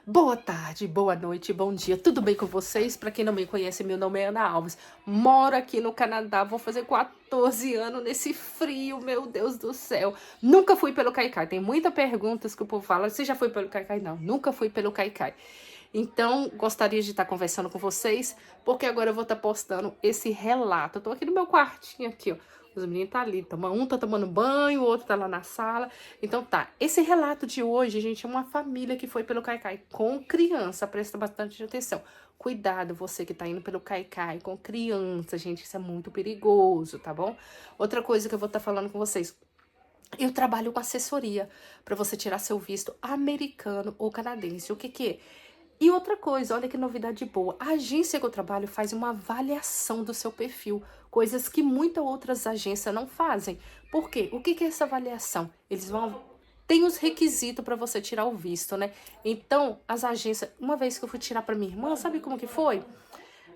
Boa tarde, boa noite, bom dia, tudo bem com vocês? Para quem não me conhece, meu nome é Ana Alves, moro aqui no Canadá, vou fazer 14 anos nesse frio, meu Deus do céu. Nunca fui pelo Caicai, tem muitas perguntas que o povo fala, você já foi pelo Caicai? Não, nunca fui pelo Caicai. Então, gostaria de estar conversando com vocês, porque agora eu vou estar postando esse relato. Eu tô aqui no meu quartinho aqui, ó. Os meninos tá ali, um tá tomando banho, o outro tá lá na sala. Então tá, esse relato de hoje, gente, é uma família que foi pelo Caicai com criança, presta bastante atenção. Cuidado, você que tá indo pelo Caicai com criança, gente, isso é muito perigoso, tá bom? Outra coisa que eu vou estar falando com vocês, eu trabalho com assessoria para você tirar seu visto americano ou canadense. O que que é? E outra coisa, olha que novidade boa. A agência que eu trabalho faz uma avaliação do seu perfil, coisas que muitas outras agências não fazem. Por quê? O que que é essa avaliação? Eles vão tem os requisitos para você tirar o visto, né? Então, as agências, uma vez que eu fui tirar para minha irmã, sabe como que foi?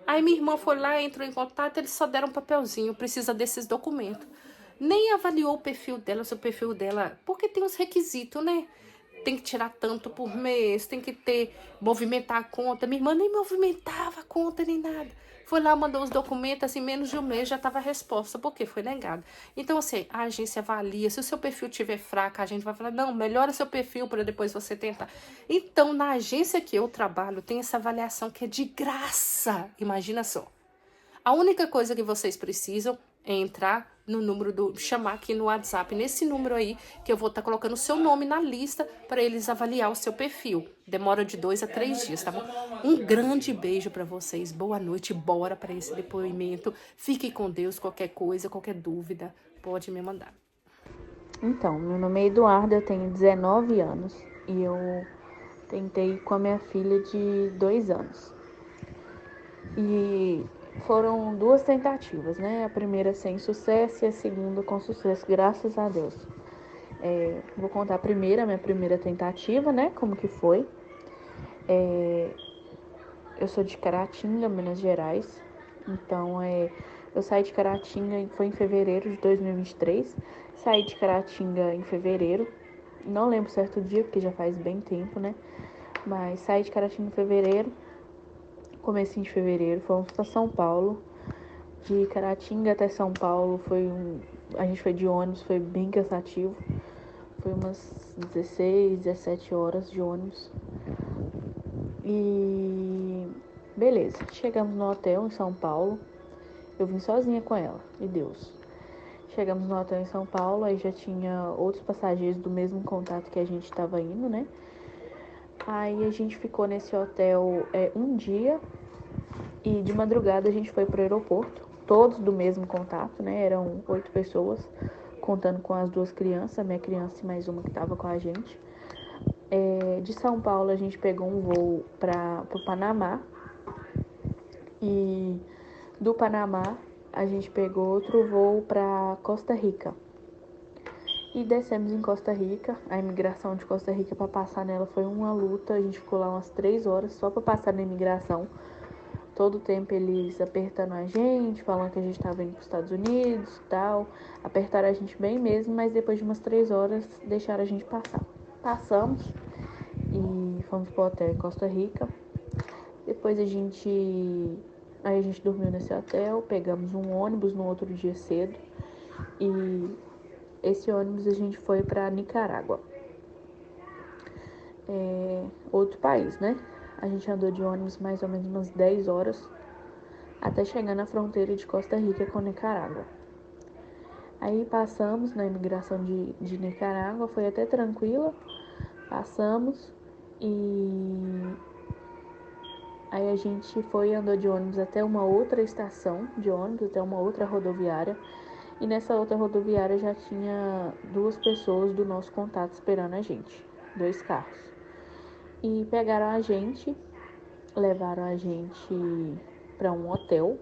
Aí minha irmã foi lá, entrou em contato, eles só deram um papelzinho, precisa desses documentos. Nem avaliou o perfil dela, se o perfil dela, porque tem os requisitos, né? Tem que tirar tanto por mês, tem que movimentar a conta. Minha irmã nem movimentava a conta nem nada. Foi lá, mandou os documentos, assim, menos de um mês já estava a resposta, porque foi negado. Então, assim, a agência avalia, se o seu perfil estiver fraco, a gente vai falar, não, melhora seu perfil para depois você tentar. Então, na agência que eu trabalho, tem essa avaliação que é de graça, imagina só. A única coisa que vocês precisam é entrar no número chamar aqui no WhatsApp, nesse número aí, que eu vou estar colocando o seu nome na lista para eles avaliar o seu perfil. Demora de 2 a 3 dias, tá bom? Um grande beijo para vocês, boa noite, bora para esse depoimento. Fiquem com Deus, qualquer coisa, qualquer dúvida, pode me mandar. Então, meu nome é Eduardo, eu tenho 19 anos e eu tentei ir com a minha filha de 2 anos. E foram 2 tentativas, né? A primeira sem sucesso e a segunda com sucesso, graças a Deus. Vou contar a minha primeira tentativa, né? Como que foi. Eu sou de Caratinga, Minas Gerais. Então, eu saí de Caratinga, foi em fevereiro de 2023. Saí de Caratinga em fevereiro. Não lembro certo dia, porque já faz bem tempo, né? Mas saí de Caratinga em fevereiro. Comecinho de fevereiro, fomos para São Paulo. De Caratinga até São Paulo a gente foi de ônibus, foi bem cansativo. Foi umas 16, 17 horas de ônibus. E beleza, chegamos no hotel em São Paulo. Eu vim sozinha com ela, e Deus. Chegamos no hotel em São Paulo, aí já tinha outros passageiros do mesmo contato que a gente estava indo, né? Aí a gente ficou nesse hotel um dia e de madrugada a gente foi pro aeroporto, todos do mesmo contato, né? Eram 8 pessoas, contando com as 2 crianças, a minha criança e mais uma que estava com a gente. De São Paulo a gente pegou um voo para o Panamá e do Panamá a gente pegou outro voo para Costa Rica. E descemos em Costa Rica. A imigração de Costa Rica para passar nela foi uma luta. A gente ficou lá umas 3 horas só para passar na imigração. Todo o tempo eles apertando a gente, falando que a gente estava indo para os Estados Unidos e tal. Apertaram a gente bem mesmo, mas depois de umas 3 horas deixaram a gente passar. Passamos e fomos pro hotel em Costa Rica. Depois aí a gente dormiu nesse hotel, pegamos um ônibus no outro dia cedo e esse ônibus a gente foi para Nicarágua. Outro país, né? A gente andou de ônibus mais ou menos umas 10 horas até chegar na fronteira de Costa Rica com Nicarágua. Aí passamos na imigração de Nicarágua, foi até tranquila, passamos e aí a gente andou de ônibus até uma outra estação de ônibus, até uma outra rodoviária. E nessa outra rodoviária já tinha 2 pessoas do nosso contato esperando a gente, 2 carros. E pegaram a gente, levaram a gente para um hotel.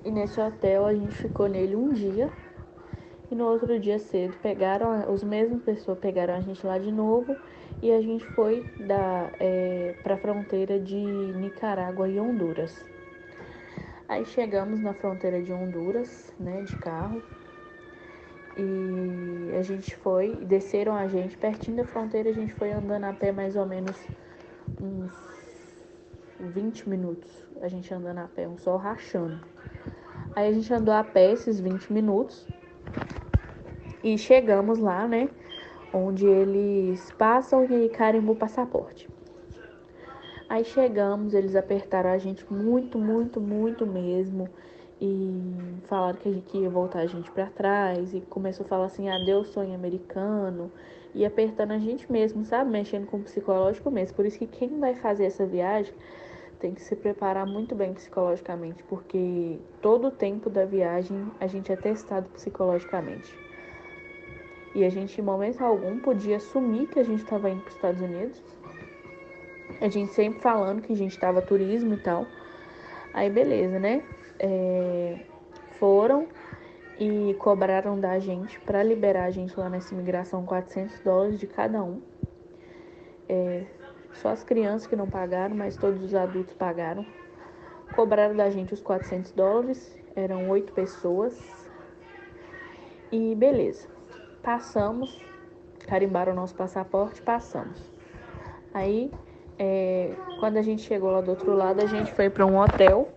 E nesse hotel a gente ficou nele um dia. E no outro dia cedo os mesmos pessoas pegaram a gente lá de novo e a gente foi para a fronteira de Nicarágua e Honduras. Aí chegamos na fronteira de Honduras, né, de carro. E a gente foi, desceram a gente pertinho da fronteira, a gente foi andando a pé mais ou menos uns 20 minutos. A gente andando a pé, um sol rachando. Aí a gente andou a pé esses 20 minutos e chegamos lá, né? Onde eles passam e carimbam o passaporte. Aí chegamos, eles apertaram a gente muito, muito, muito mesmo. E falaram que a gente ia voltar a gente pra trás. E começou a falar assim, adeus sonho americano. E apertando a gente mesmo, sabe? Mexendo com o psicológico mesmo. Por isso que quem vai fazer essa viagem tem que se preparar muito bem psicologicamente. Porque todo o tempo da viagem a gente é testado psicologicamente. E a gente, em momento algum, podia assumir que a gente estava indo para os Estados Unidos. A gente sempre falando que a gente estava turismo e tal. Aí, beleza, né? Foram e cobraram da gente, para liberar a gente lá nessa imigração, $400 de cada um. Só as crianças que não pagaram, mas todos os adultos pagaram. Cobraram da gente os $400. Eram 8 pessoas. E beleza. Passamos. Carimbaram o nosso passaporte, passamos. Aí, quando a gente chegou lá do outro lado, a gente foi para um hotel.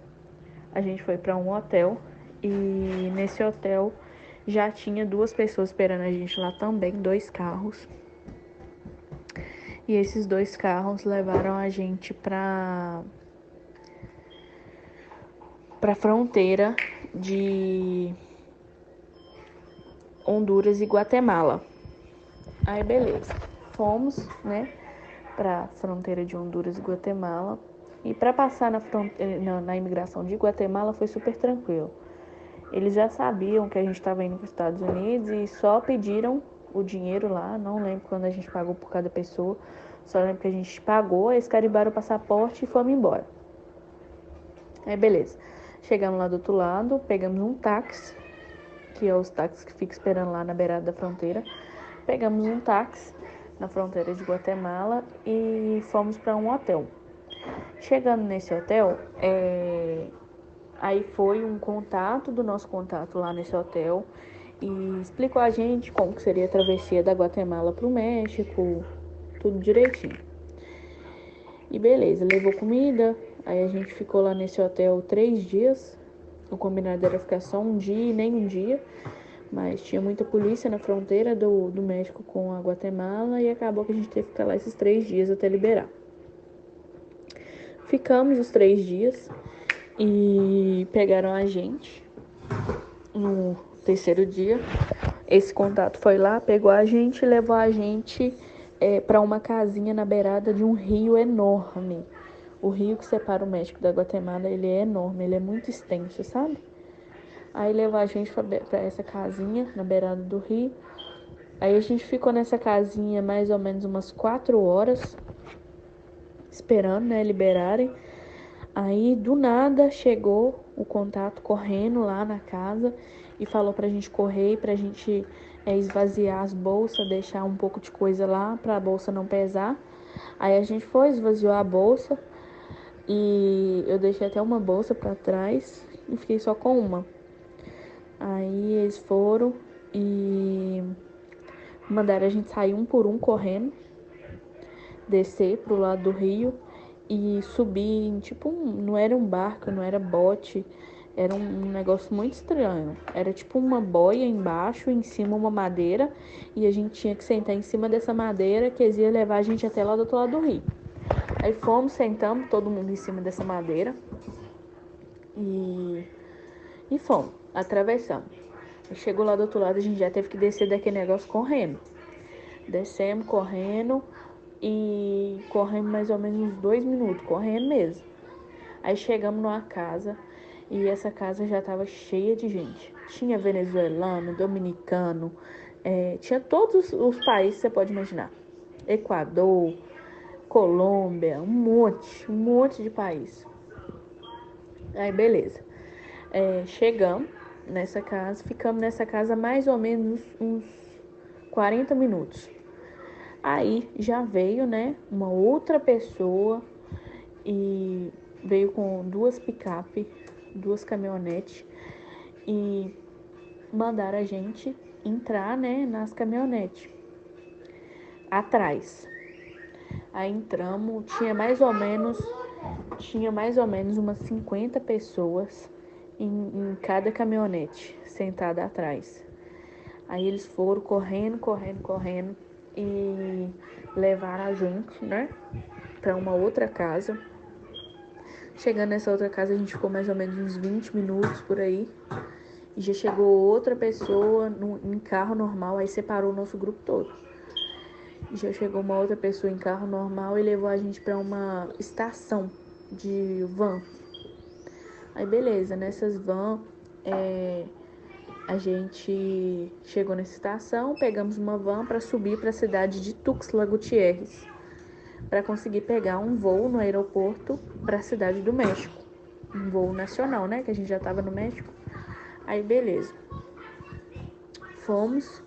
E nesse hotel já tinha 2 pessoas esperando a gente lá também, 2 carros. E esses 2 carros levaram a gente pra fronteira de Honduras e Guatemala. Aí beleza, fomos, né, pra fronteira de Honduras e Guatemala. E para passar na imigração de Guatemala foi super tranquilo. Eles já sabiam que a gente estava indo para os Estados Unidos e só pediram o dinheiro lá. Não lembro quando a gente pagou por cada pessoa. Só lembro que a gente pagou, eles carimbaram o passaporte e fomos embora. Aí beleza. Chegamos lá do outro lado, pegamos um táxi, que é os táxis que ficam esperando lá na beirada da fronteira. Pegamos um táxi na fronteira de Guatemala e fomos para um hotel. Chegando nesse hotel, aí foi um contato do nosso contato lá nesse hotel e explicou a gente como que seria a travessia da Guatemala para o México, tudo direitinho. E beleza, levou comida, aí a gente ficou lá nesse hotel 3 dias. O combinado era ficar só um dia e nem um dia, mas tinha muita polícia na fronteira do México com a Guatemala e acabou que a gente teve que ficar lá esses 3 dias até liberar. Ficamos os 3 dias e pegaram a gente no terceiro dia. Esse contato foi lá, pegou a gente e levou a gente para uma casinha na beirada de um rio enorme. O rio que separa o México da Guatemala, ele é enorme, ele é muito extenso, sabe? Aí levou a gente para essa casinha na beirada do rio. Aí a gente ficou nessa casinha mais ou menos umas 4 horas, esperando, né, liberarem. Aí, do nada, chegou o contato correndo lá na casa e falou pra gente correr, pra gente esvaziar as bolsas, deixar um pouco de coisa lá pra bolsa não pesar. Aí a gente foi, esvaziou a bolsa e eu deixei até uma bolsa pra trás e fiquei só com uma. Aí eles foram e mandaram a gente sair um por um correndo, descer pro lado do rio e subir em não era um barco, não era bote, era um negócio muito estranho. Era tipo uma boia embaixo, em cima uma madeira, e a gente tinha que sentar em cima dessa madeira que eles iam levar a gente até lá do outro lado do rio. Aí fomos, sentamos todo mundo em cima dessa madeira e fomos, atravessamos. Chegou lá do outro lado, a gente já teve que descer daquele negócio correndo. Descemos correndo e corremos mais ou menos uns 2 minutos, correndo mesmo. Aí chegamos numa casa e essa casa já estava cheia de gente. Tinha venezuelano, dominicano, tinha todos os países que você pode imaginar. Equador, Colômbia, um monte de país. Aí beleza. Chegamos nessa casa, ficamos nessa casa mais ou menos uns 40 minutos. Aí já veio, né, uma outra pessoa e veio com 2 picape, 2 caminhonetes e mandaram a gente entrar, né, nas caminhonetes atrás. Aí entramos, tinha mais ou menos umas 50 pessoas em cada caminhonete, sentada atrás. Aí eles foram correndo e levaram a gente, né, pra uma outra casa. Chegando nessa outra casa, a gente ficou mais ou menos uns 20 minutos por aí. E já chegou outra pessoa em carro normal, aí separou o nosso grupo todo. E já chegou uma outra pessoa em carro normal e levou a gente pra uma estação de van. Aí beleza, nessas vans, a gente chegou nessa estação, pegamos uma van para subir para a cidade de Tuxtla Gutiérrez, para conseguir pegar um voo no aeroporto para a cidade do México. Um voo nacional, né? Que a gente já estava no México. Aí beleza. Fomos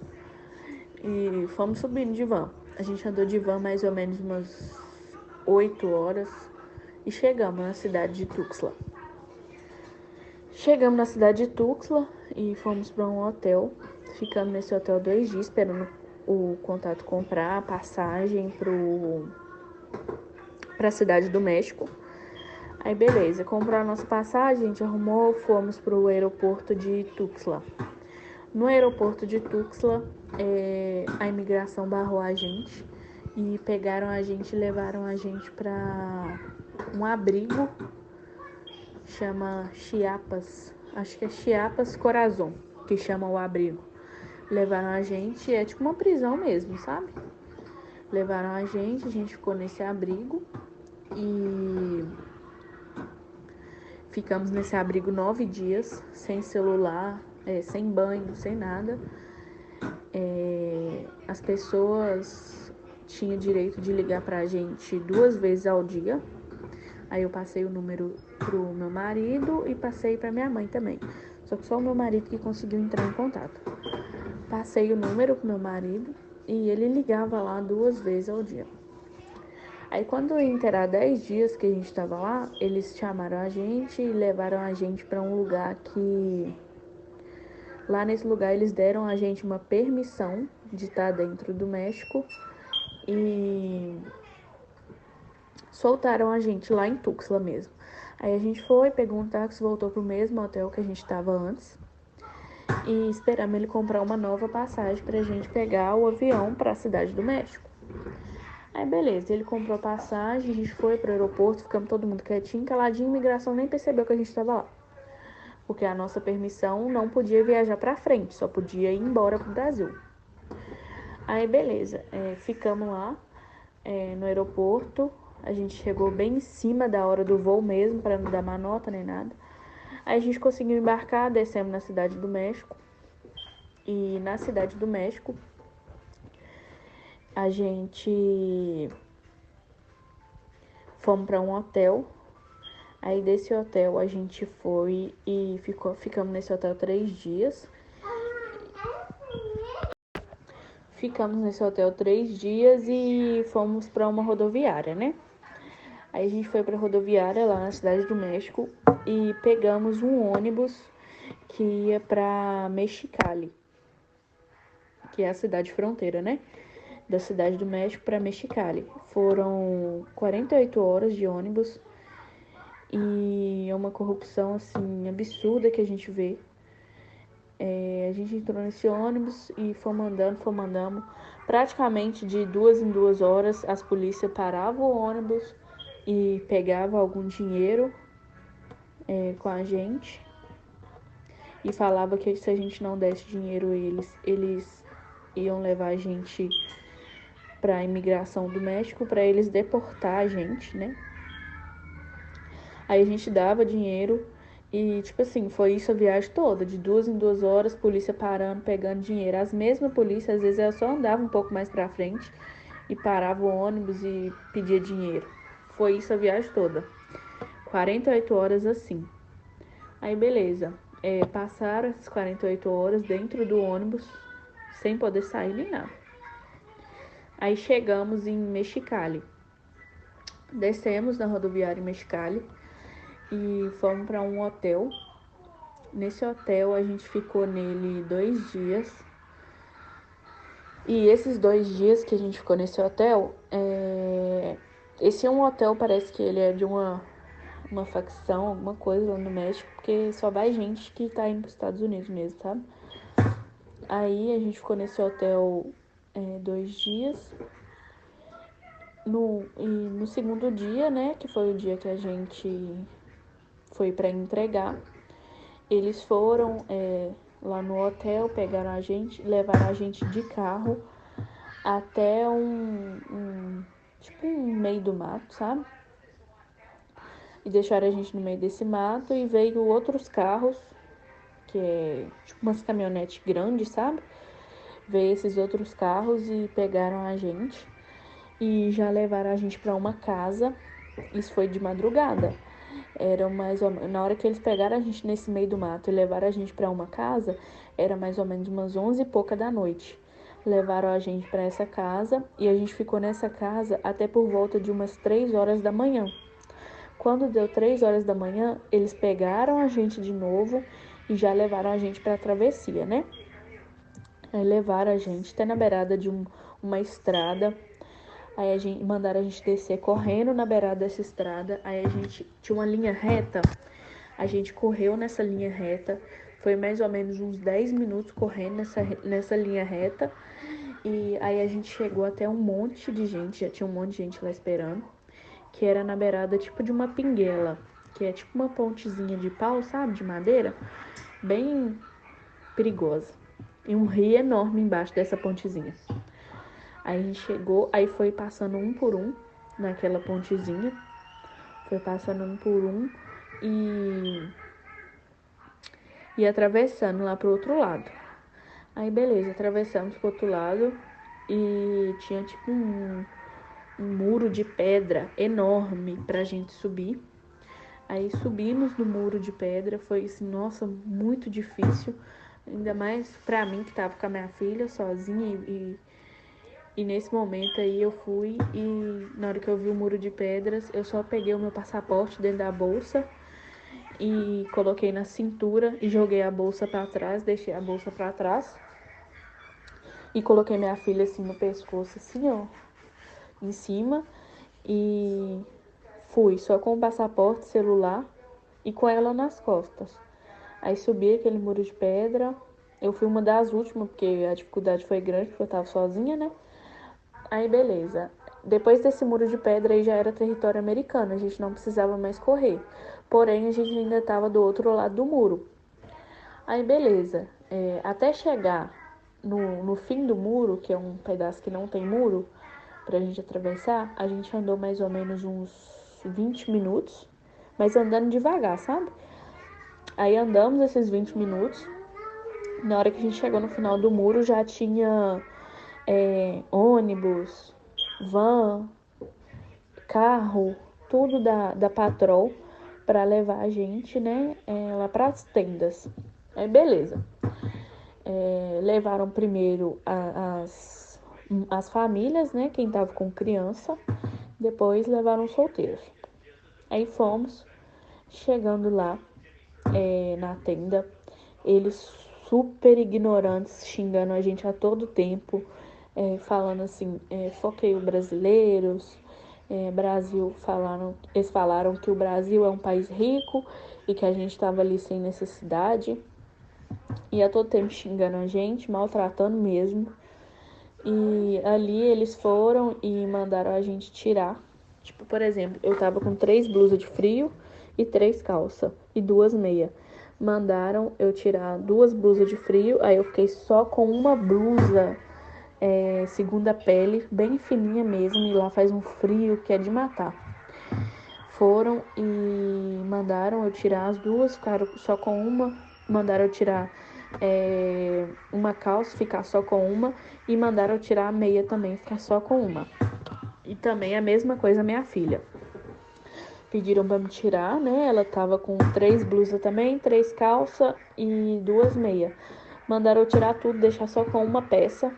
subindo de van. A gente andou de van mais ou menos umas 8 horas e chegamos na cidade de Tuxtla. Chegamos na cidade de Tuxtla e fomos para um hotel. Ficamos nesse hotel 2 dias, esperando o contato comprar a passagem para a cidade do México. Aí beleza, comprou a nossa passagem, a gente arrumou, fomos para o aeroporto de Tuxtla. No aeroporto de Tuxtla, a imigração barrou a gente e pegaram a gente e levaram a gente para um abrigo, chama Chiapas, acho que é Chiapas Corazon, que chama o abrigo. Levaram a gente, é tipo uma prisão mesmo, sabe? Levaram a gente ficou nesse abrigo e ficamos nesse abrigo 9 dias, sem celular, sem banho, sem nada. As pessoas tinham direito de ligar pra gente 2 vezes ao dia. Aí eu passei o número pro meu marido e passei pra minha mãe também. Só que só o meu marido que conseguiu entrar em contato. Passei o número pro meu marido e ele ligava lá 2 vezes ao dia. Aí quando ia inteirar 10 dias que a gente tava lá, eles chamaram a gente e levaram a gente pra um lugar que... Lá nesse lugar eles deram a gente uma permissão de estar dentro do México e soltaram a gente lá em Tuxtla mesmo. Aí a gente foi, pegou um táxi, voltou pro mesmo hotel que a gente estava antes e esperamos ele comprar uma nova passagem pra gente pegar o avião para a cidade do México. Aí beleza, ele comprou a passagem, a gente foi pro aeroporto, ficamos todo mundo quietinho, caladinho, a imigração nem percebeu que a gente estava lá. Porque a nossa permissão não podia viajar pra frente, só podia ir embora pro Brasil. Aí beleza, ficamos lá no aeroporto, a gente chegou bem em cima da hora do voo mesmo, para não dar má nota nem nada. Aí a gente conseguiu embarcar, descemos na cidade do México. E na cidade do México, a gente fomos para um hotel. Aí desse hotel a gente foi e ficamos nesse hotel 3 dias. Ficamos nesse hotel 3 dias e fomos para uma rodoviária, né? Aí a gente foi para a rodoviária lá na cidade do México e pegamos um ônibus que ia para Mexicali, que é a cidade fronteira, né? Da cidade do México para Mexicali. Foram 48 horas de ônibus e é uma corrupção assim absurda que a gente vê. A gente entrou nesse ônibus e fomos andando. Praticamente de 2 em 2 horas as polícias paravam o ônibus e pegavam algum dinheiro com a gente e falava que se a gente não desse dinheiro eles iam levar a gente para a imigração do México para eles deportar a gente, né? Aí a gente dava dinheiro e, tipo assim, foi isso a viagem toda, de 2 em 2 horas, polícia parando, pegando dinheiro. As mesmas polícias, às vezes, ela só andava um pouco mais pra frente e parava o ônibus e pedia dinheiro. Foi isso a viagem toda. 48 horas assim. Aí, beleza. Passaram essas 48 horas dentro do ônibus, sem poder sair nem nada. Aí chegamos em Mexicali. Descemos na rodoviária em Mexicali e fomos para um hotel Nesse hotel a gente ficou nele 2 dias. E esses 2 dias que a gente ficou nesse hotel, esse é um hotel, parece que ele é de uma facção, alguma coisa lá no México, porque só vai gente que tá indo pros Estados Unidos mesmo, sabe? Aí a gente ficou nesse hotel 2 dias. No segundo dia, né, que foi o dia que a gente foi para entregar, eles foram lá no hotel, pegaram a gente, levaram a gente de carro até tipo um meio do mato, sabe? E deixaram a gente no meio desse mato e veio outros carros, que é tipo umas caminhonetes grandes, sabe? Veio esses outros carros e pegaram a gente e já levaram a gente para uma casa. Isso foi de madrugada. Era mais ou menos, na hora que eles pegaram a gente nesse meio do mato e levaram a gente para uma casa, era mais ou menos umas 11 e pouca da noite. Levaram a gente para essa casa e a gente ficou nessa casa até por volta de umas 3 horas da manhã. Quando deu 3 horas da manhã, eles pegaram a gente de novo e já levaram a gente para a travessia, né? Aí levaram a gente até na beirada de uma estrada. Aí mandaram a gente descer correndo na beirada dessa estrada. Aí a gente tinha uma linha reta. A gente correu nessa linha reta. Foi mais ou menos uns 10 minutos correndo nessa linha reta. E aí a gente chegou até um monte de gente. Já tinha um monte de gente lá esperando. Que era na beirada tipo de uma pinguela. Que é tipo uma pontezinha de pau, sabe? De madeira. Bem perigosa. E um rio enorme embaixo dessa pontezinha. Aí a gente chegou, aí foi passando um por um naquela pontezinha. Foi passando um por um e atravessando lá pro outro lado. Aí beleza, atravessamos pro outro lado e tinha tipo um muro de pedra enorme pra gente subir. Aí subimos no muro de pedra, foi assim, nossa, muito difícil. Ainda mais pra mim que tava com a minha filha sozinha e nesse momento aí eu fui e na hora que eu vi o muro de pedras, eu só peguei o meu passaporte dentro da bolsa e coloquei na cintura e joguei a bolsa pra trás, deixei a bolsa pra trás e coloquei minha filha assim no pescoço, assim, ó, em cima e fui só com o passaporte, celular e com ela nas costas. Aí subi aquele muro de pedra, eu fui uma das últimas porque a dificuldade foi grande porque eu tava sozinha, né? Aí beleza. Depois desse muro de pedra aí já era território americano, a gente não precisava mais correr. Porém, a gente ainda estava do outro lado do muro. Aí beleza. Até chegar no fim do muro, que é um pedaço que não tem muro, pra gente atravessar, a gente andou mais ou menos uns 20 minutos, mas andando devagar, sabe? Aí andamos esses 20 minutos. Na hora que a gente chegou no final do muro, já tinha ônibus, van, carro, tudo da Patrol para levar a gente, né, lá para as tendas. Aí beleza. Levaram primeiro as famílias, né, quem tava com criança, depois levaram os solteiros. Aí fomos, chegando lá na tenda, eles super ignorantes, xingando a gente a todo tempo, falando assim, foqueio brasileiros, Brasil, eles falaram que o Brasil é um país rico e que a gente estava ali sem necessidade, e a todo tempo xingando a gente, maltratando mesmo. E ali eles foram e mandaram a gente tirar. Tipo, por exemplo, eu tava com 3 blusas de frio e 3 calças e 2 meias. Mandaram eu tirar 2 blusas de frio, aí eu fiquei só com uma blusa segunda pele, bem fininha mesmo, e lá faz um frio que é de matar. Foram e mandaram eu tirar as duas, ficaram só com uma, mandaram eu tirar uma calça, ficar só com uma, e mandaram eu tirar a meia também, ficar só com uma. E também a mesma coisa minha filha. Pediram pra me tirar, né? Ela tava com 3 blusas também, 3 calças e 2 meias. Mandaram eu tirar tudo, deixar só com uma peça.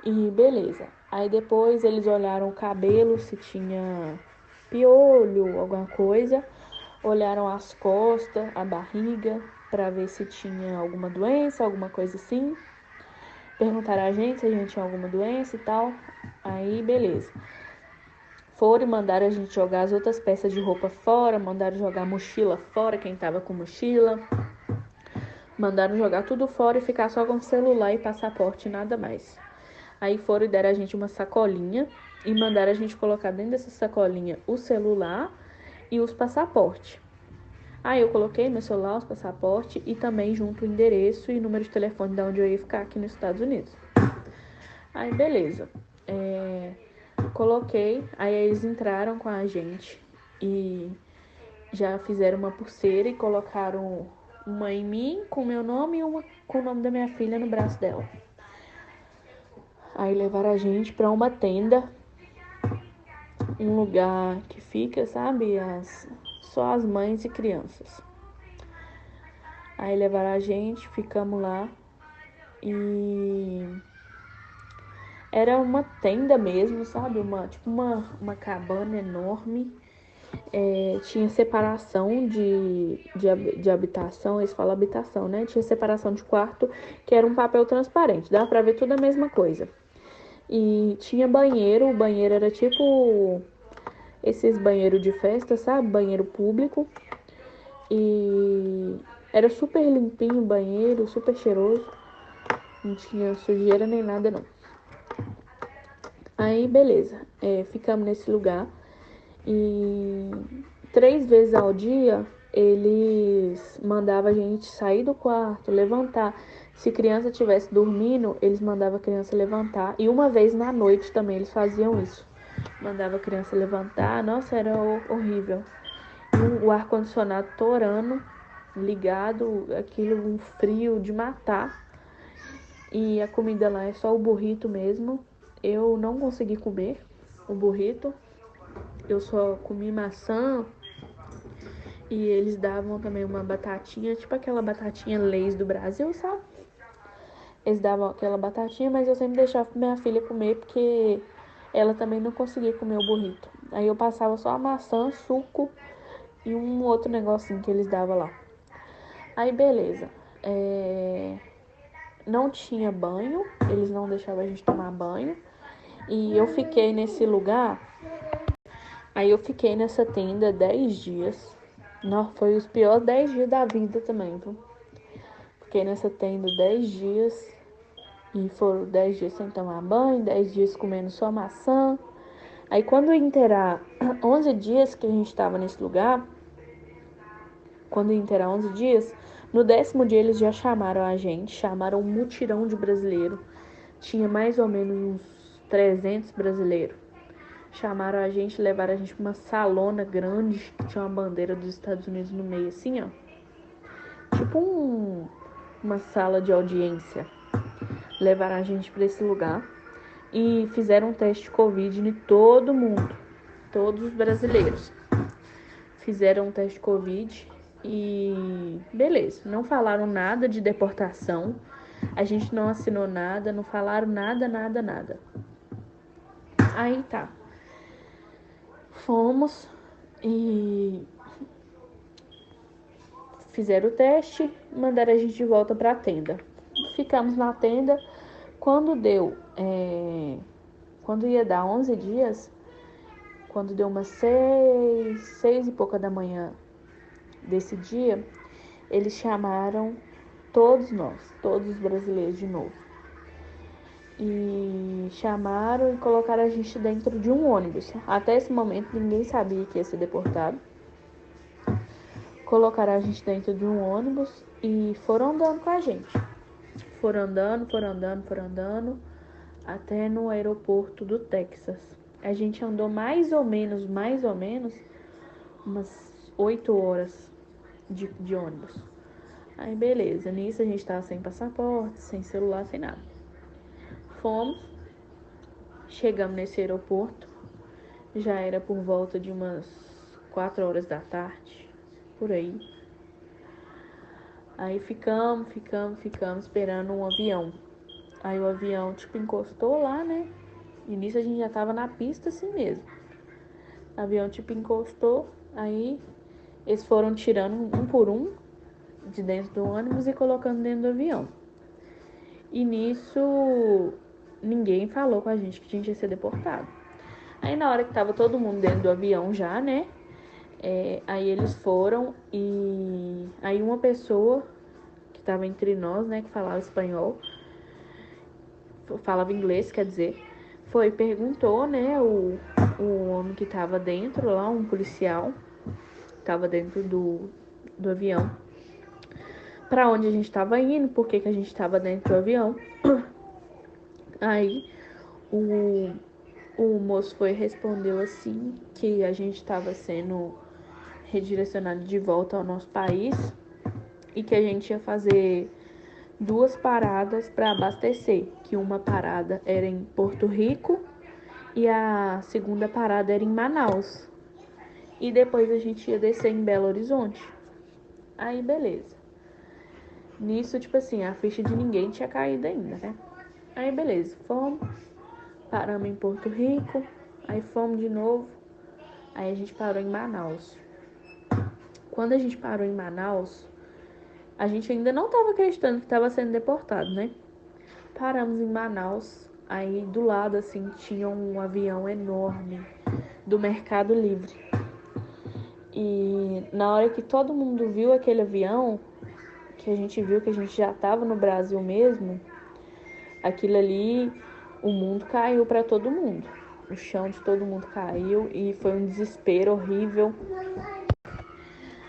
E beleza. Aí depois eles olharam o cabelo, se tinha piolho, alguma coisa. Olharam as costas, a barriga. pra ver se tinha alguma doença, alguma coisa assim. Perguntaram a gente se a gente tinha alguma doença e tal. Aí, beleza. Foram e mandaram a gente jogar as outras peças de roupa fora, mandaram jogar mochila fora, quem tava com mochila. Mandaram jogar tudo fora e ficar só com celular e passaporte e nada mais. Aí foram e deram a gente uma sacolinha e mandaram a gente colocar dentro dessa sacolinha o celular e os passaportes. Aí eu coloquei meu celular, os passaportes e também junto o endereço e número de telefone de onde eu ia ficar aqui nos Estados Unidos. Aí beleza. Coloquei, aí eles entraram com a gente e já fizeram uma pulseira e colocaram uma em mim com meu nome e uma com o nome da minha filha no braço dela. Aí levaram a gente pra uma tenda, um lugar que fica, sabe, só as mães e crianças. Aí levaram a gente, ficamos lá e era uma tenda mesmo, sabe, tipo uma cabana enorme. Tinha separação de habitação, eles falam habitação, né? Tinha separação de quarto, que era um papel transparente, dava pra ver tudo a mesma coisa. E tinha banheiro, o banheiro era tipo esses banheiros de festa, sabe? Banheiro público. E era super limpinho o banheiro, super cheiroso. Não tinha sujeira nem nada, não. Aí, beleza. Ficamos nesse lugar. E 3 vezes ao dia, eles mandavam a gente sair do quarto, levantar. Se criança estivesse dormindo, eles mandavam a criança levantar. E uma vez na noite também eles faziam isso. Mandava a criança levantar. Nossa, era horrível. E o ar-condicionado torando, ligado, aquilo, um frio de matar. E a comida lá é só o burrito mesmo. Eu não consegui comer o burrito. Eu só comi maçã e eles davam também uma batatinha, tipo aquela batatinha Lay's do Brasil, sabe? Eles davam aquela batatinha, mas eu sempre deixava minha filha comer porque ela também não conseguia comer o burrito. Aí eu passava só a maçã, suco e um outro negocinho que eles davam lá. Aí beleza. Não tinha banho, eles não deixavam a gente tomar banho. E eu fiquei nesse lugar. Aí eu fiquei nessa tenda 10 dias. Não, foi os piores 10 dias da vida também, viu? Fiquei nessa tenda 10 dias. E foram 10 dias sem tomar banho, 10 dias comendo só maçã. Aí quando inteirar 11 dias que a gente tava nesse lugar, quando inteirar 11 dias, no 10º dia eles já chamaram a gente, chamaram um mutirão de brasileiro. Tinha mais ou menos uns 300 brasileiros. Chamaram a gente, levaram a gente pra uma salona grande, que tinha uma bandeira dos Estados Unidos no meio, assim, ó. Tipo uma sala de audiência. Levaram a gente pra esse lugar e fizeram um teste de Covid em todo mundo. Todos os brasileiros. Fizeram um teste de Covid e beleza. Não falaram nada de deportação. A gente não assinou nada, não falaram nada. Aí tá. Fomos e fizeram o teste, mandaram a gente de volta pra tenda. Ficamos na tenda. Quando ia dar 11 dias, quando deu umas 6 e pouca da manhã desse dia, eles chamaram todos nós, todos os brasileiros de novo. E chamaram e colocaram a gente dentro de um ônibus. Até esse momento ninguém sabia que ia ser deportado. Colocaram a gente dentro de um ônibus e foram andando com a gente. Foram andando, até no aeroporto do Texas. A gente andou mais ou menos, umas 8 horas de ônibus. Aí beleza, nisso a gente tava sem passaporte, sem celular, sem nada. Fomos, chegamos nesse aeroporto, já era por volta de umas 4 horas da tarde, por aí. Aí ficamos esperando um avião. Aí o avião, tipo, encostou lá, né? E nisso a gente já tava na pista assim mesmo. O avião, tipo, encostou. Aí eles foram tirando um por um de dentro do ônibus e colocando dentro do avião. E nisso, ninguém falou com a gente que a gente ia ser deportado. Aí na hora que tava todo mundo dentro do avião já, né? Aí eles foram e aí uma pessoa que tava entre nós, né, que falava espanhol, falava inglês, quer dizer, foi e perguntou, né, o homem que tava dentro lá, um policial, tava dentro do avião, pra onde a gente tava indo, por que a gente tava dentro do avião. Aí o moço foi e respondeu assim, que a gente estava sendo redirecionado de volta ao nosso país e que a gente ia fazer 2 paradas para abastecer, que uma parada era em Porto Rico e a segunda parada era em Manaus. E depois a gente ia descer em Belo Horizonte. Aí beleza. Nisso, tipo assim, a ficha de ninguém tinha caído ainda, né? Aí beleza, fomos, paramos em Porto Rico, aí fomos de novo, aí a gente parou em Manaus. Quando a gente parou em Manaus, a gente ainda não estava acreditando que estava sendo deportado, né? Paramos em Manaus, aí do lado, assim, tinha um avião enorme do Mercado Livre. E na hora que todo mundo viu aquele avião, que a gente viu que a gente já estava no Brasil mesmo, aquilo ali, o mundo caiu para todo mundo. O chão de todo mundo caiu e foi um desespero horrível.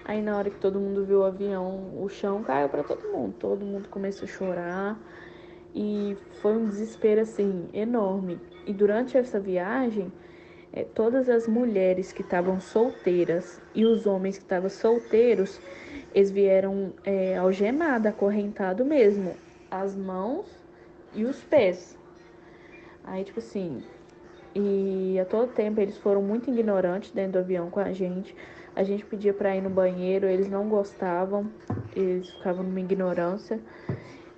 Aí na hora que todo mundo viu o avião, o chão caiu para todo mundo começou a chorar e foi um desespero assim enorme. E durante essa viagem, todas as mulheres que estavam solteiras e os homens que estavam solteiros, eles vieram algemados, acorrentados mesmo, as mãos e os pés. Aí tipo assim, e a todo tempo eles foram muito ignorantes dentro do avião com a gente. A gente pedia para ir no banheiro, eles não gostavam, eles ficavam numa ignorância.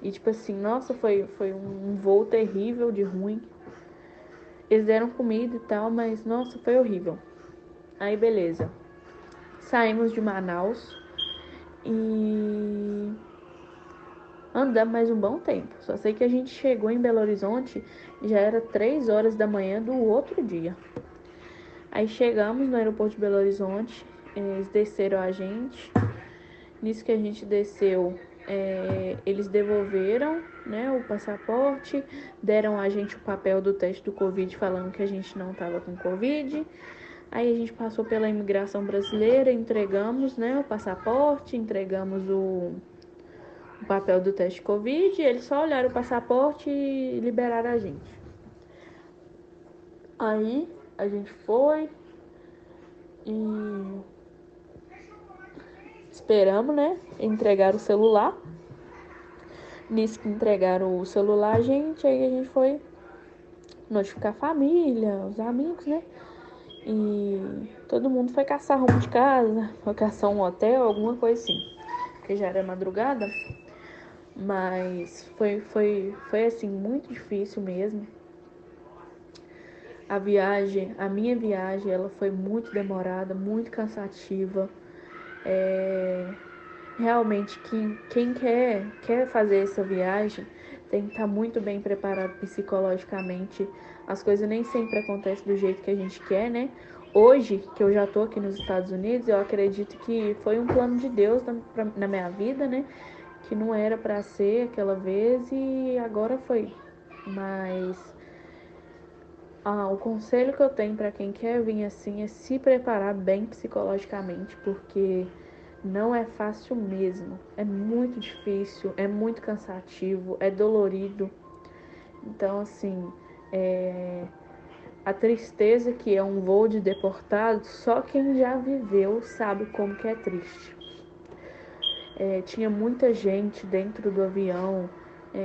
E tipo assim, nossa, foi um voo terrível de ruim. Eles deram comida e tal, mas nossa, foi horrível. Aí beleza. Saímos de Manaus e andamos mais um bom tempo. Só sei que a gente chegou em Belo Horizonte, já era 3 horas da manhã do outro dia. Aí chegamos no aeroporto de Belo Horizonte, eles desceram a gente. Nisso que a gente desceu, eles devolveram, né, o passaporte, deram a gente o papel do teste do Covid falando que a gente não estava com Covid. Aí a gente passou pela imigração brasileira, entregamos, né, o passaporte, entregamos o papel do teste Covid, eles só olharam o passaporte e liberaram a gente. Aí a gente foi e esperamos, né, entregar o celular. Nisso que entregaram o celular a gente, aí a gente foi notificar a família, os amigos, né? E todo mundo foi caçar rumo de casa, foi caçar um hotel, alguma coisa assim. Porque já era madrugada. Mas foi assim, muito difícil mesmo. A minha viagem, ela foi muito demorada, muito cansativa. Realmente, quem quer fazer essa viagem tem que estar muito bem preparado psicologicamente. As coisas nem sempre acontecem do jeito que a gente quer, né? Hoje, que eu já tô aqui nos Estados Unidos, eu acredito que foi um plano de Deus na minha vida, né? Que não era para ser aquela vez e agora foi. Mas o conselho que eu tenho para quem quer vir assim é se preparar bem psicologicamente, porque não é fácil mesmo. É muito difícil, é muito cansativo, é dolorido. Então, assim, a tristeza que é um voo de deportado, só quem já viveu sabe como que é triste. Tinha muita gente dentro do avião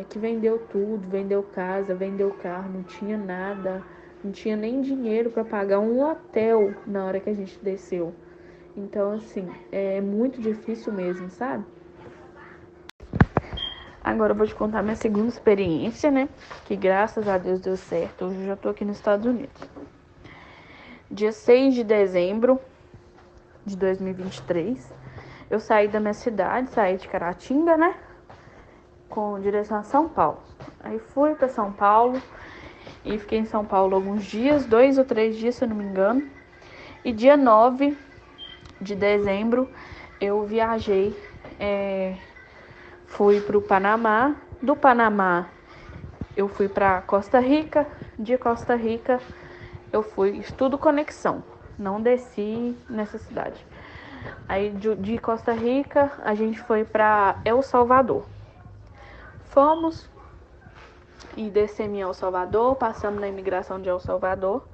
que vendeu tudo, vendeu casa, vendeu carro, não tinha nada, não tinha nem dinheiro para pagar um hotel na hora que a gente desceu. Então, assim, é muito difícil mesmo, sabe? Agora eu vou te contar minha segunda experiência, né? Que graças a Deus deu certo. Hoje eu já tô aqui nos Estados Unidos. Dia 6 de dezembro de 2023, Eu saí da minha cidade, saí de Caratinga, né? Com direção a São Paulo. Aí fui para São Paulo e fiquei em São Paulo alguns dias, 2 ou 3 dias, se eu não me engano. E dia 9 de dezembro eu viajei, fui para o Panamá. Do Panamá eu fui para Costa Rica. De Costa Rica eu fui, tudo conexão, não desci nessa cidade. Aí de Costa Rica a gente foi para El Salvador. Fomos e descemos em El Salvador, passamos na imigração de El Salvador.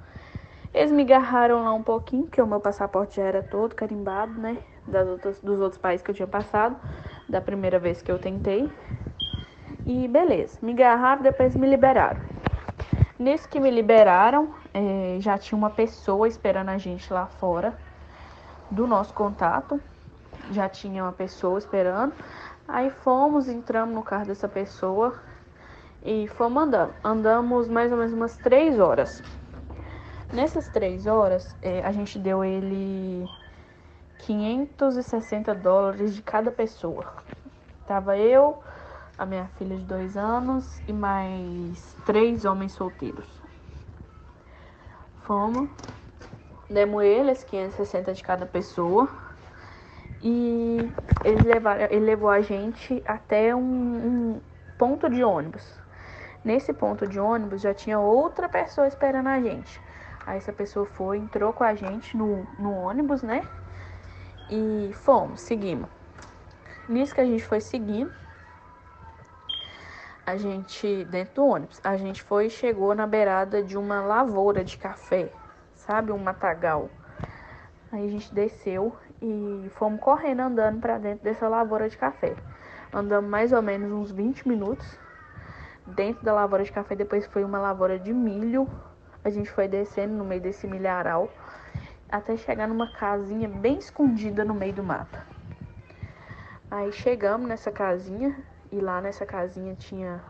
Eles me agarraram lá um pouquinho, porque o meu passaporte já era todo carimbado, né? Dos outros países que eu tinha passado, da primeira vez que eu tentei. E beleza, me agarraram, depois me liberaram. Nisso que me liberaram, já tinha uma pessoa esperando a gente lá fora do nosso contato. Já tinha uma pessoa esperando. Aí fomos, entramos no carro dessa pessoa e fomos andando. Andamos mais ou menos umas 3 horas. Nessas 3 horas, a gente deu ele $560 de cada pessoa. Tava eu, a minha filha de 2 anos e mais 3 homens solteiros. Fomos, demos eles 560 de cada pessoa e ele levou a gente até um ponto de ônibus. Nesse ponto de ônibus já tinha outra pessoa esperando a gente. Aí essa pessoa foi, entrou com a gente no ônibus, né? E fomos, seguimos. Nisso que a gente foi seguindo, a gente, dentro do ônibus, a gente foi e chegou na beirada de uma lavoura de café, sabe? Um matagal. Aí a gente desceu e fomos correndo, andando pra dentro dessa lavoura de café. Andamos mais ou menos uns 20 minutos dentro da lavoura de café. Depois foi uma lavoura de milho. A gente foi descendo no meio desse milharal até chegar numa casinha bem escondida no meio do mato. Aí chegamos nessa casinha e lá nessa casinha tinha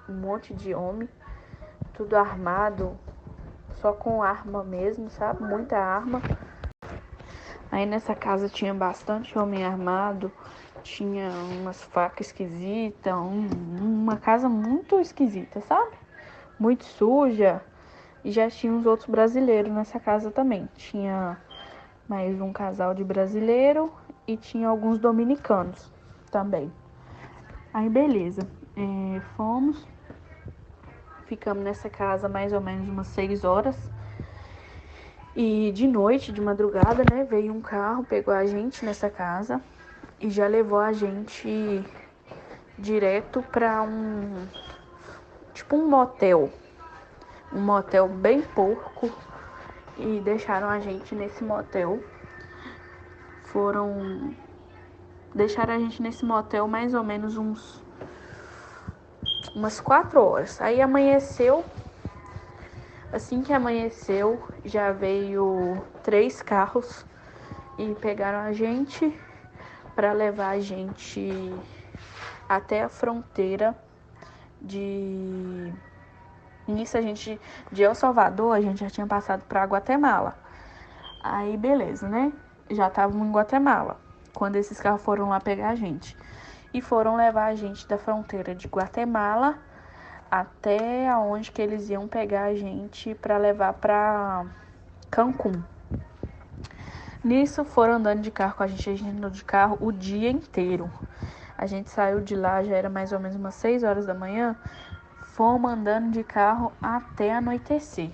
um monte de homem, tudo armado, só com arma mesmo, sabe? Muita arma. Aí nessa casa tinha bastante homem armado, tinha umas facas esquisitas, uma casa muito esquisita, sabe? Muito suja. E já tinha uns outros brasileiros nessa casa também. Tinha mais um casal de brasileiro e tinha alguns dominicanos também. Aí beleza, fomos, ficamos nessa casa mais ou menos umas 6 horas. E de noite, de madrugada, né, veio um carro, pegou a gente nessa casa e já levou a gente direto pra um motel. Um motel bem porco. E deixaram a gente nesse motel. Deixaram a gente nesse motel mais ou menos umas 4 horas. Aí amanheceu. Assim que amanheceu, já veio 3 carros e pegaram a gente para levar a gente até a fronteira de... Nisso de El Salvador, a gente já tinha passado para Guatemala. Aí beleza, né? Já estávamos em Guatemala quando esses carros foram lá pegar a gente. E foram levar a gente da fronteira de Guatemala até aonde que eles iam pegar a gente para levar para Cancún. Nisso foram andando de carro com a gente andou de carro o dia inteiro. A gente saiu de lá, já era mais ou menos umas 6 horas da manhã. Fomos andando de carro até anoitecer.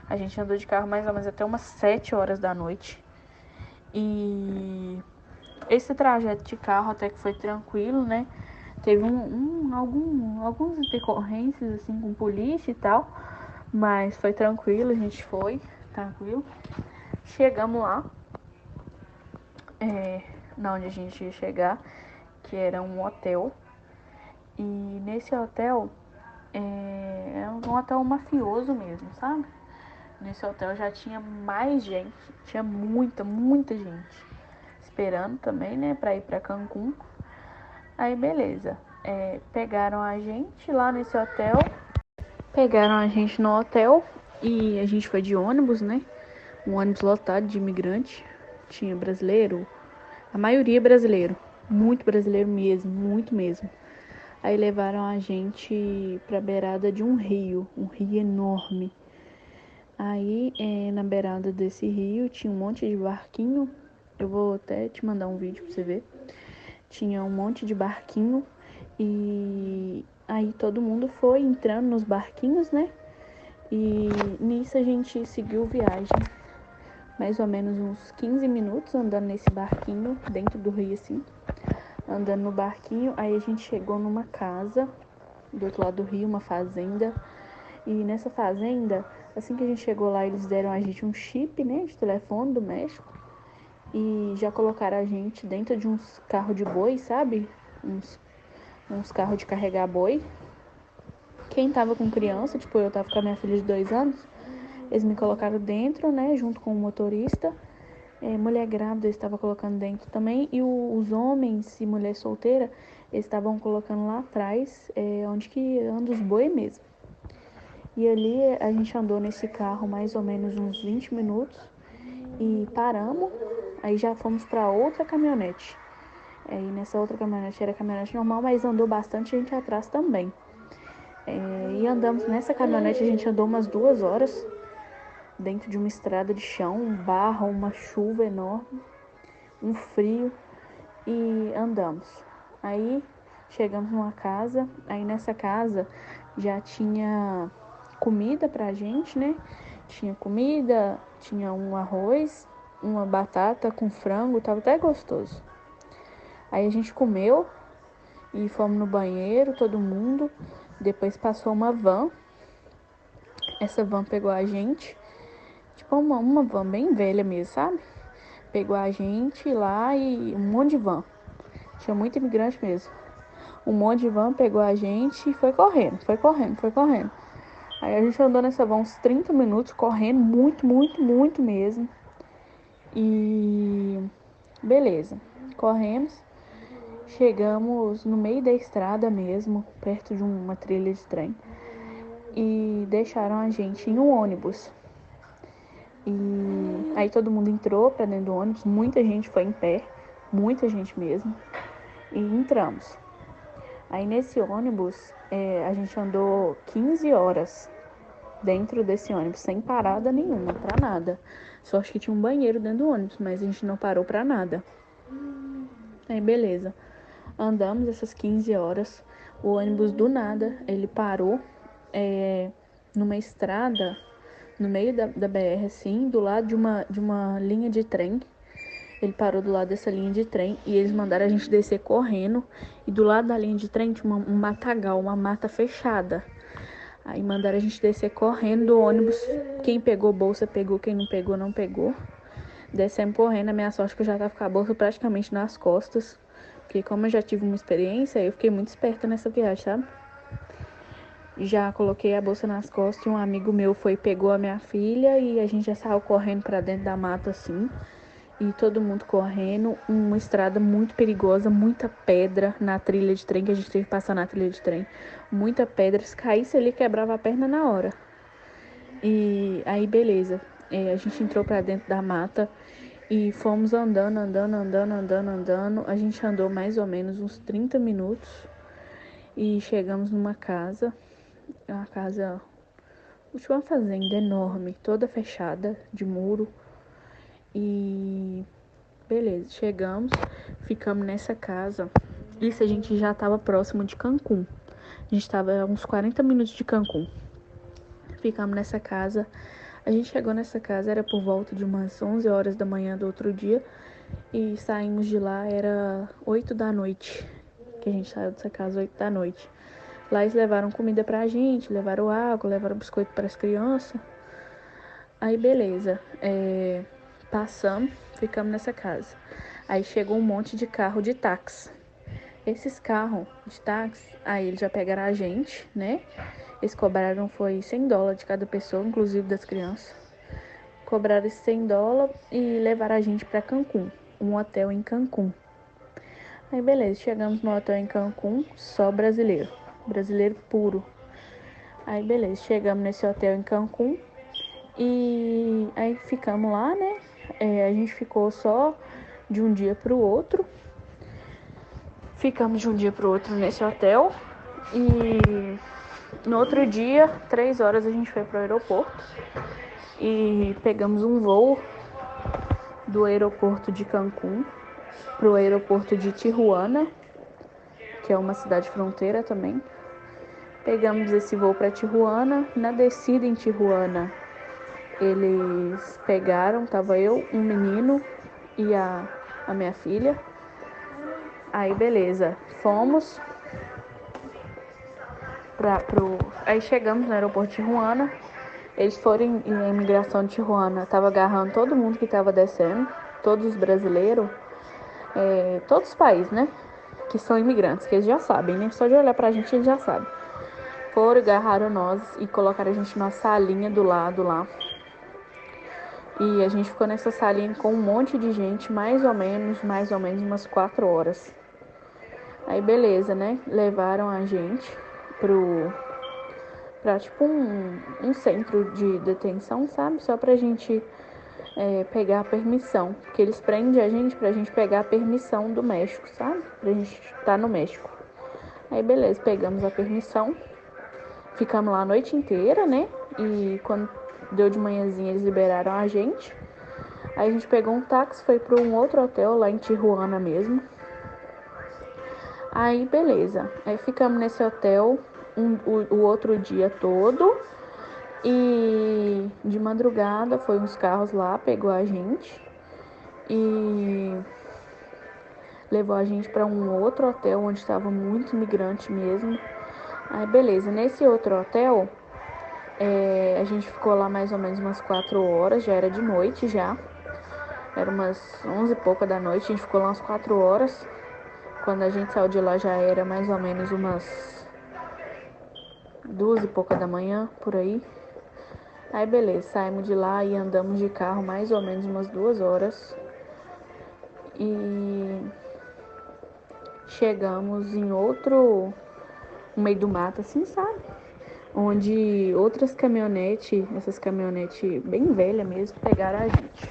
A gente andou de carro mais ou menos até umas 7 horas da noite. E esse trajeto de carro até que foi tranquilo, né? Teve algumas intercorrências assim com polícia e tal, mas foi tranquilo, a gente foi tranquilo. Chegamos lá, na onde a gente ia chegar, que era um hotel. E nesse hotel, era um hotel mafioso mesmo, sabe? Nesse hotel já tinha mais gente, tinha muita gente esperando também, né, pra ir pra Cancún. Aí beleza, pegaram a gente lá nesse hotel, pegaram a gente no hotel e a gente foi de ônibus, né? Um ônibus lotado de imigrante, tinha brasileiro, A maioria é brasileiro, muito brasileiro mesmo, muito mesmo. Aí levaram a gente pra beirada de um rio enorme. Aí, na beirada desse rio, tinha um monte de barquinho. Eu vou até te mandar um vídeo pra você ver. Tinha um monte de barquinho e aí todo mundo foi entrando nos barquinhos, né? E nisso a gente seguiu viagem. Mais ou menos uns 15 minutos andando nesse barquinho, dentro do rio assim. Andando no barquinho, aí a gente chegou numa casa do outro lado do rio, uma fazenda. E nessa fazenda, assim que a gente chegou lá, eles deram a gente um chip, né, de telefone do México. E já colocaram a gente dentro de uns carros de boi, sabe? Uns carros de carregar boi. Quem tava com criança, tipo, eu tava com a minha filha de 2 anos, eles me colocaram dentro, né, junto com o motorista. Mulher grávida eles estavam colocando dentro também. E os homens e mulher solteira, eles estavam colocando lá atrás, onde que anda os boi mesmo. E ali a gente andou nesse carro mais ou menos uns 20 minutos e paramos. Aí já fomos para outra caminhonete. E nessa outra caminhonete era caminhonete normal, mas andou bastante gente atrás também. E andamos nessa caminhonete, a gente andou umas 2 horas dentro de uma estrada de chão, um barro, uma chuva enorme, um frio, e andamos. Aí chegamos numa casa, aí nessa casa já tinha comida pra gente, né? Tinha comida, tinha um arroz, uma batata com frango, tava até gostoso. Aí a gente comeu e fomos no banheiro, todo mundo. Depois passou uma van. Essa van pegou a gente, tipo uma van bem velha mesmo, sabe? Pegou a gente lá e um monte de van. Tinha muito imigrante mesmo. Um monte de van pegou a gente e foi correndo, foi correndo, foi correndo. Aí a gente andou nessa van uns 30 minutos, correndo muito, muito, muito mesmo. E beleza, corremos. Chegamos no meio da estrada mesmo, perto de uma trilha de trem. E deixaram a gente em um ônibus. E aí todo mundo entrou pra dentro do ônibus, muita gente foi em pé, muita gente mesmo. E entramos. Aí nesse ônibus, a gente andou 15 horas dentro desse ônibus, sem parada nenhuma, pra nada. Só acho que tinha um banheiro dentro do ônibus, mas a gente não parou pra nada. Aí beleza, andamos essas 15 horas, o ônibus do nada, ele parou numa estrada, no meio da BR, assim, do lado de uma linha de trem. Ele parou do lado dessa linha de trem e eles mandaram a gente descer correndo. E do lado da linha de trem tinha um matagal, uma mata fechada. Aí mandaram a gente descer correndo do ônibus. Quem pegou bolsa pegou, quem não pegou não pegou. Descemos correndo, a minha sorte que eu já tava com a bolsa praticamente nas costas. Porque como eu já tive uma experiência, eu fiquei muito esperta nessa viagem, sabe? Já coloquei a bolsa nas costas e um amigo meu foi, pegou a minha filha e a gente já saiu correndo pra dentro da mata assim. E todo mundo correndo, uma estrada muito perigosa, muita pedra na trilha de trem, que a gente teve que passar na trilha de trem. Muita pedra, se caísse ali, quebrava a perna na hora. E aí, beleza, a gente entrou pra dentro da mata e fomos andando. A gente andou mais ou menos uns 30 minutos e chegamos numa casa, tinha uma fazenda enorme, toda fechada, de muro. E beleza, chegamos, ficamos nessa casa. Isso a gente já estava próximo de Cancún. A gente estava a uns 40 minutos de Cancún. Ficamos nessa casa. A gente chegou nessa casa, era por volta de umas 11 horas da manhã do outro dia. E saímos de lá, era 8 da noite. Que a gente saiu dessa casa 8 da noite. Lá eles levaram comida pra gente, levaram água, levaram biscoito para as crianças. Aí beleza, passamos, ficamos nessa casa. Aí chegou um monte de carro de táxi. Esses carros de táxi, aí eles já pegaram a gente, né? Eles cobraram, foi $100 de cada pessoa, inclusive das crianças. Cobraram esses $100 e levaram a gente pra Cancún, um hotel em Cancún. Aí beleza, chegamos no hotel em Cancún, só brasileiro, brasileiro puro. Aí beleza, chegamos nesse hotel em Cancún e aí ficamos lá, né? A gente ficou só de um dia para o outro. Ficamos de um dia para o outro nesse hotel. E no outro dia, 3 horas, a gente foi para o aeroporto. E pegamos um voo do aeroporto de Cancún para o aeroporto de Tijuana, que é uma cidade fronteira também. Pegamos esse voo para Tijuana. Na descida em Tijuana, eles pegaram, tava eu, um menino e a minha filha. Aí beleza, fomos aí chegamos no aeroporto de Tijuana. Eles foram em imigração de Tijuana, tava agarrando todo mundo que tava descendo, todos os brasileiros, todos os países, né, que são imigrantes, que eles já sabem, né, só de olhar pra gente eles já sabem. Foram, agarraram nós e colocaram a gente numa salinha do lado lá. E a gente ficou nessa salinha com um monte de gente, mais ou menos umas 4 horas. Aí beleza, né? Levaram a gente pra tipo um centro de detenção, sabe? Só pra gente pegar a permissão. Porque eles prendem a gente pra gente pegar a permissão do México, sabe? Pra gente estar no México. Aí beleza, pegamos a permissão. Ficamos lá a noite inteira, né? E quando deu de manhãzinha, eles liberaram a gente. Aí a gente pegou um táxi, foi para um outro hotel lá em Tijuana mesmo. Aí beleza, aí ficamos nesse hotel o outro dia todo. E de madrugada foi uns carros lá, pegou a gente e levou a gente para um outro hotel onde estava muito imigrante mesmo. Aí beleza, nesse outro hotel a gente ficou lá mais ou menos umas 4 horas, já era de noite já. Era umas 11 e pouca da noite, a gente ficou lá umas 4 horas. Quando a gente saiu de lá já era mais ou menos umas 2 e pouca da manhã, por aí. Aí beleza, saímos de lá e andamos de carro mais ou menos umas 2 horas. E chegamos em outro, no meio do mato assim, sabe? Onde outras caminhonetes, essas caminhonetes bem velhas mesmo, pegaram a gente.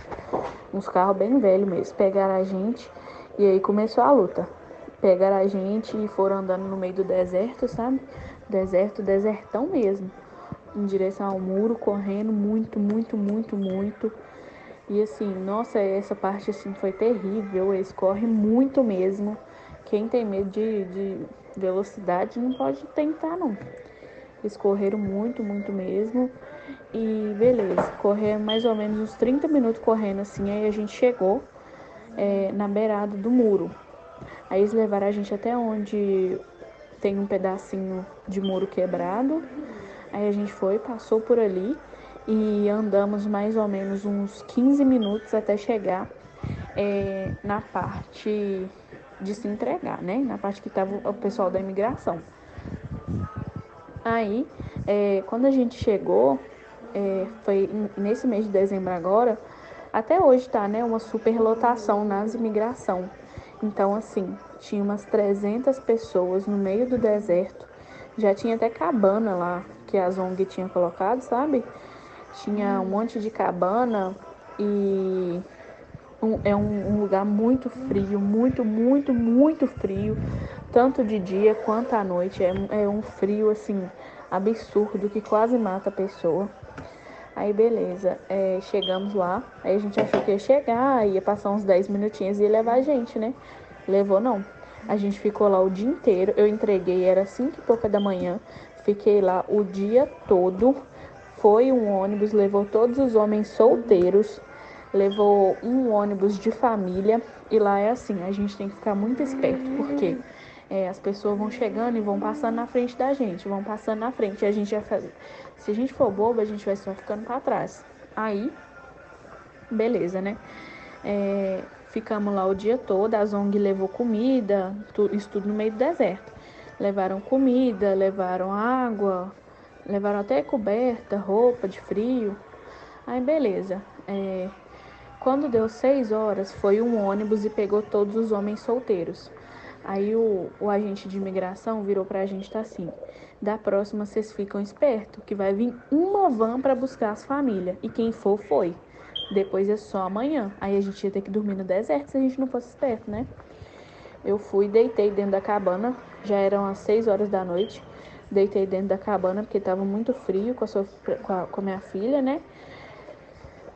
Uns carros bem velhos mesmo, pegaram a gente e aí começou a luta. Pegaram a gente e foram andando no meio do deserto, sabe? Desertão mesmo. Em direção ao muro, correndo muito, muito, muito, muito. E assim, nossa, essa parte assim foi terrível. Eles correm muito mesmo. Quem tem medo de velocidade não pode tentar, não. Eles correram muito, muito mesmo. E beleza, correndo mais ou menos uns 30 minutos correndo assim. Aí a gente chegou na beirada do muro. Aí eles levaram a gente até onde tem um pedacinho de muro quebrado. Aí a gente foi, passou por ali e andamos mais ou menos uns 15 minutos até chegar na parte de se entregar, né? Na parte que estava o pessoal da imigração. Aí, quando a gente chegou, foi nesse mês de dezembro agora, até hoje tá, né? Uma superlotação nas imigração. Então, assim, tinha umas 300 pessoas no meio do deserto. Já tinha até cabana lá que a ONG tinha colocado, sabe? Tinha um monte de cabana e é um lugar muito frio, muito, muito, muito frio. Tanto de dia quanto à noite. É um frio, assim, absurdo que quase mata a pessoa. Aí beleza, chegamos lá, aí a gente achou que ia chegar, ia passar uns 10 minutinhos e ia levar a gente, né? Levou não. A gente ficou lá o dia inteiro, eu entreguei, era 5 e pouca da manhã, fiquei lá o dia todo. Foi um ônibus, levou todos os homens solteiros, levou um ônibus de família, e lá é assim, a gente tem que ficar muito esperto, porque as pessoas vão chegando e vão passando na frente da gente, vão passando na frente, e a gente vai fazer. Se a gente for bobo, a gente vai só ficando pra trás. Aí, beleza, né? Ficamos lá o dia todo, a ONG levou comida, isso tudo no meio do deserto. Levaram comida, levaram água, levaram até coberta, roupa de frio. Aí, beleza. Quando deu 6 horas, foi um ônibus e pegou todos os homens solteiros. Aí o agente de imigração virou pra gente, tá assim: da próxima vocês ficam espertos, que vai vir uma van pra buscar as famílias. E quem for, foi. Depois é só amanhã. Aí a gente ia ter que dormir no deserto se a gente não fosse esperto, né? Eu fui, deitei dentro da cabana, já eram as 6 horas da noite. Deitei dentro da cabana porque tava muito frio com a minha filha, né?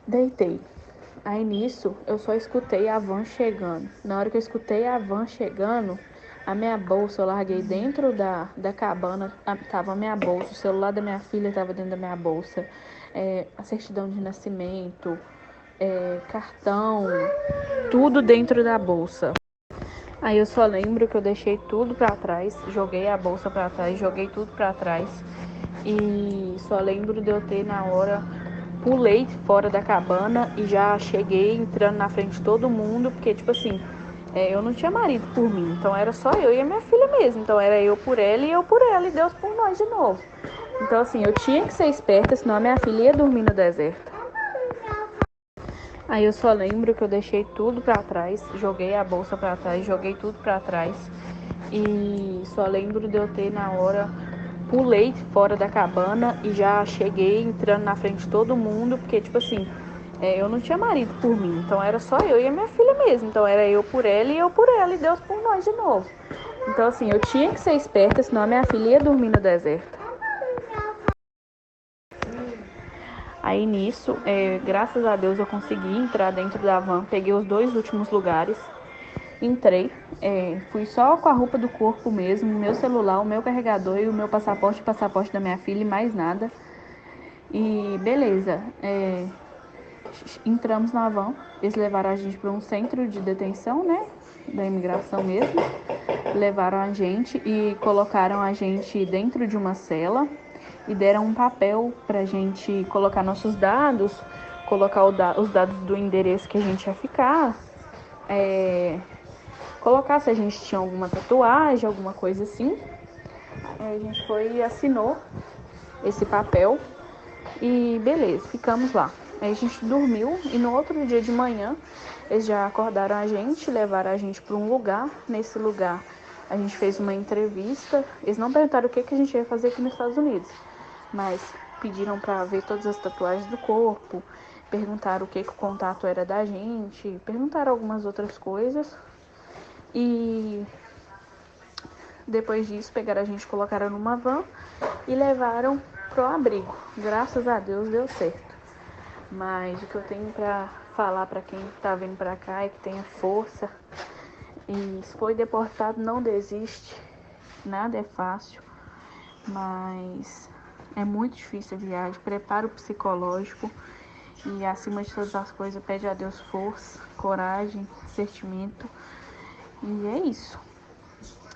Deitei. Aí nisso, eu só escutei a van chegando. Na hora que eu escutei a van chegando, a minha bolsa eu larguei dentro da cabana. Tava a minha bolsa, o celular da minha filha tava dentro da minha bolsa. A certidão de nascimento, cartão, tudo dentro da bolsa. Aí eu só lembro que eu deixei tudo pra trás, joguei a bolsa pra trás, joguei tudo pra trás. E só lembro de eu ter na hora, pulei fora da cabana e já cheguei entrando na frente de todo mundo, porque tipo assim, eu não tinha marido por mim, então era só eu e a minha filha mesmo. Então era eu por ela e eu por ela e Deus por nós de novo. Então assim, eu tinha que ser esperta, senão a minha filha ia dormir no deserto. Aí eu só lembro que eu deixei tudo pra trás, joguei a bolsa pra trás, joguei tudo pra trás. E só lembro de eu ter na hora, pulei fora da cabana e já cheguei entrando na frente de todo mundo, porque tipo assim, eu não tinha marido por mim, então era só eu e a minha filha mesmo. Então era eu por ela e eu por ela e Deus por nós de novo. Então assim, eu tinha que ser esperta, senão a minha filha ia dormir no deserto. Aí nisso, graças a Deus eu consegui entrar dentro da van, peguei os 2 últimos lugares, entrei, fui só com a roupa do corpo mesmo, meu celular, o meu carregador e o meu passaporte, o passaporte da minha filha e mais nada. E beleza, entramos na van, eles levaram a gente para um centro de detenção, né, da imigração mesmo, levaram a gente e colocaram a gente dentro de uma cela e deram um papel pra gente colocar nossos dados, colocar os dados do endereço que a gente ia ficar, colocar se a gente tinha alguma tatuagem, alguma coisa assim. A gente foi e assinou esse papel e beleza, ficamos lá. Aí a gente dormiu e no outro dia de manhã eles já acordaram a gente, levaram a gente para um lugar. Nesse lugar a gente fez uma entrevista. Eles não perguntaram o que a gente ia fazer aqui nos Estados Unidos, mas pediram para ver todas as tatuagens do corpo, perguntaram o que o contato era da gente, perguntaram algumas outras coisas. E depois disso pegaram a gente, colocaram numa van e levaram pro abrigo. Graças a Deus deu certo. Mas o que eu tenho para falar para quem tá vindo para cá é que tenha força. E se foi deportado, não desiste. Nada é fácil, mas é muito difícil a viagem. Prepara o psicológico e, acima de todas as coisas, pede a Deus força, coragem, sentimento. E é isso.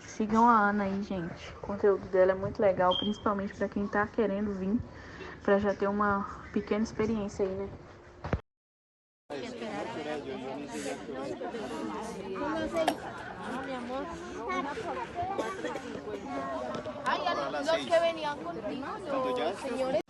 Sigam a Ana aí, gente. O conteúdo dela é muito legal, principalmente para quem tá querendo vir, para já ter uma pequena experiência aí, né? Ay, los que venían contigo, señores.